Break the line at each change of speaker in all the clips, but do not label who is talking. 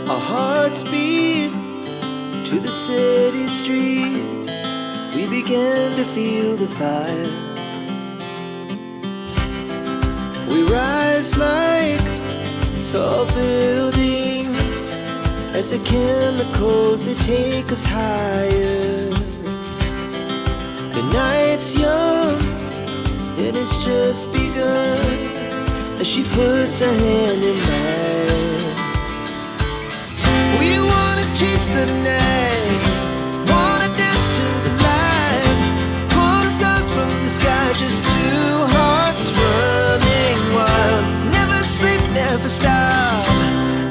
Our hearts beat to the city streets. We began to feel the fire. We rise like tall buildings as the chemicals, they take us higher. The night's young and it's just begun as she puts her hand in mine. We wanna chase the night, wanna dance to the light, pull stars from the sky, just two hearts running wild. Never sleep, never stop,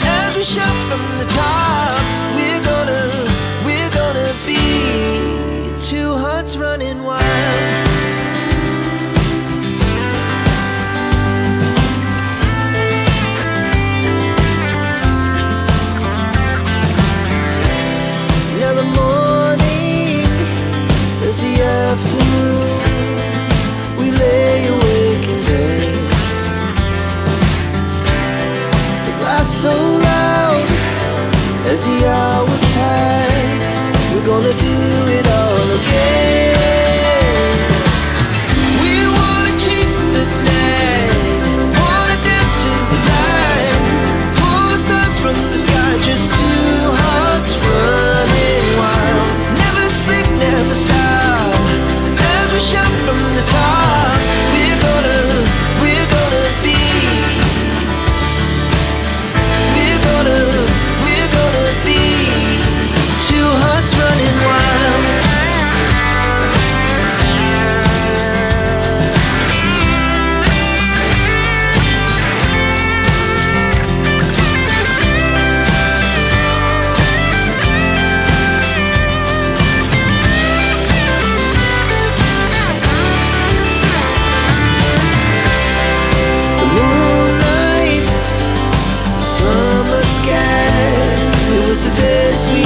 as we shout from the top. We're gonna be two hearts running wild. Now the morning is the afternoon. We lay awake in bed. The glass so loud as the hours pass. We're gonna do it all again. We wanna chase the night, wanna dance to the light, pull stars from the sky, just two hearts running wild. Never sleep, never stop, as we shout from the top. We're gonna be, we're gonna be two hearts running wild. The moonlight, summer sky, it was the best we